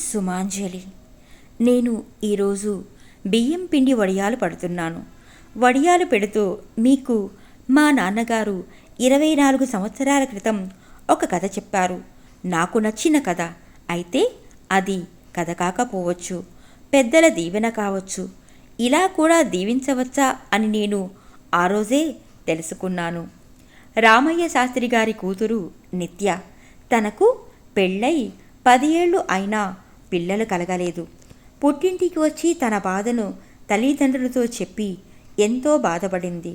సుమాంజలి. నేను ఈరోజు బియ్యం పిండి వడియాలు పడుతున్నాను. వడియాలు పెడుతూ మీకు మా నాన్నగారు 24 సంవత్సరాల క్రితం ఒక కథ చెప్పారు. నాకు నచ్చిన కథ. అయితే అది కథ కాకపోవచ్చు, పెద్దల దీవెన కావచ్చు. ఇలా కూడా దీవించవచ్చా అని నేను ఆ రోజే తెలుసుకున్నాను. రామయ్య శాస్త్రి గారి కూతురు నిత్య. తనకు పెళ్ళై 10 ఏళ్ళు అయినా పిల్లలు కలగలేదు. పుట్టింటికి వచ్చి తన బాధను తల్లిదండ్రులతో చెప్పి ఎంతో బాధపడింది.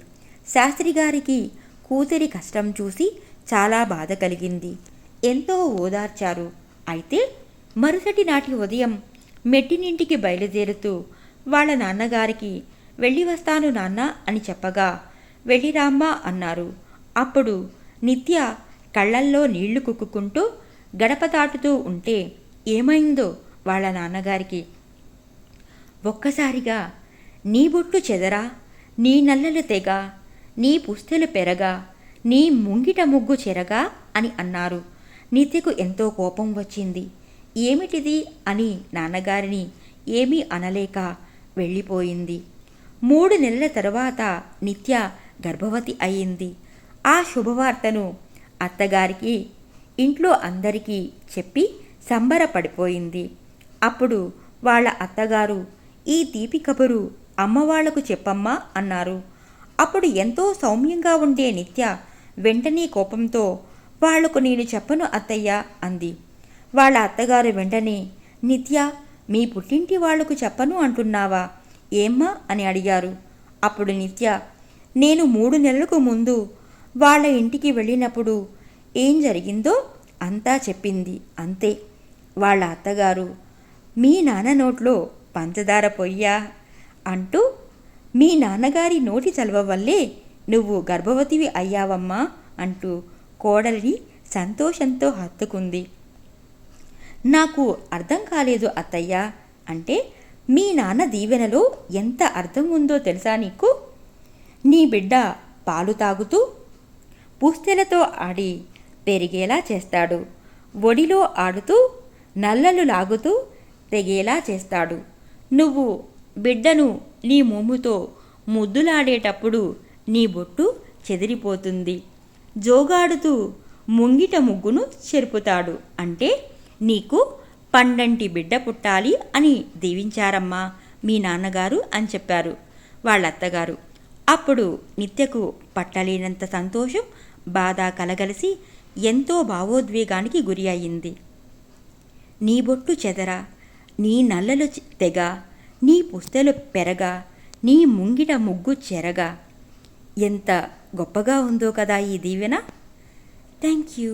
శాస్త్రిగారికి కూతురి కష్టం చూసి చాలా బాధ కలిగింది. ఎంతో ఓదార్చారు. అయితే మరుసటి నాటి ఉదయం మెట్టినింటికి బయలుదేరుతూ వాళ్ళ నాన్నగారికి వెళ్ళి వస్తాను నాన్న అని చెప్పగా వెళ్ళిరామ్మా అన్నారు. అప్పుడు నిత్య కళ్ళల్లో నీళ్లు కుక్కుకుంటూ గడప దాటుతూ ఉంటే ఏమైందో వాళ్ళ నాన్నగారికి. ఒక్కసారిగా నీ బొట్టు చెదరా, నీ నల్లలు తెగ, నీ పుస్తెలు పెరగా, నీ ముంగిట ముగ్గు చెరగా అని అన్నారు. నిత్యకు ఎంతో కోపం వచ్చింది. ఏమిటిది అని నాన్నగారిని ఏమీ అనలేక వెళ్ళిపోయింది. 3 నెలల తరువాత నిత్య గర్భవతి అయింది. ఆ శుభవార్తను అత్తగారికి, ఇంట్లో అందరికీ చెప్పి సంబరపడిపోయింది. అప్పుడు వాళ్ళ అత్తగారు ఈ తీపి కబురు అమ్మవాళ్లకు చెప్పమ్మా అన్నారు. అప్పుడు ఎంతో సౌమ్యంగా ఉండే నిత్య వెంటనే కోపంతో వాళ్లకు నేను చెప్పను అత్తయ్య అంది. వాళ్ళ అత్తగారు వెంటనే నిత్య మీ పుట్టింటి వాళ్లకు చెప్పను అంటున్నావా ఏమ్మా అని అడిగారు. అప్పుడు నిత్య నేను 3 నెలలకు ముందు వాళ్ళ ఇంటికి వెళ్ళినప్పుడు ఏం జరిగిందో అంతా చెప్పింది అంతే. వాళ్ళ అత్తగారు మీ నాన్న నోట్లో పంచదార పొయ్యా అంటూ మీ నాన్నగారి నోటి చలవ వల్లే నువ్వు గర్భవతివి అయ్యావమ్మా అంటూ కోడలిని సంతోషంతో హత్తుకుంది. నాకు అర్థం కాలేదు అత్తయ్య అంటే మీ నాన్న దీవెనలో ఎంత అర్థం ఉందో తెలుసా నీకు? నీ బిడ్డ పాలు తాగుతూ పుస్తెలతో ఆడి పెరిగేలా చేస్తాడు. ఒడిలో ఆడుతూ నల్లలు లాగుతూ తెగేలా చేస్తాడు. నువ్వు బిడ్డను నీ మోముతో ముద్దులాడేటప్పుడు నీ బొట్టు చెదిరిపోతుంది. జోగాడుతూ ముంగిట ముగ్గును చెరుపుతాడు. అంటే నీకు పండంటి బిడ్డ పుట్టాలి అని దీవించారమ్మా మీ నాన్నగారు అని చెప్పారు వాళ్ళ అత్తగారు. అప్పుడు నిత్యకు పట్టలేనంత సంతోషం, బాధ కలగలిసి ఎంతో భావోద్వేగానికి గురి అయింది. నీ బొట్టు చెదరా, నీ నల్లలు తెగ, నీ పుస్తెలు పెరగా, నీ ముంగిట ముగ్గు చెరగా. ఎంత గొప్పగా ఉందో కదా ఈ దీవెన. Thank you.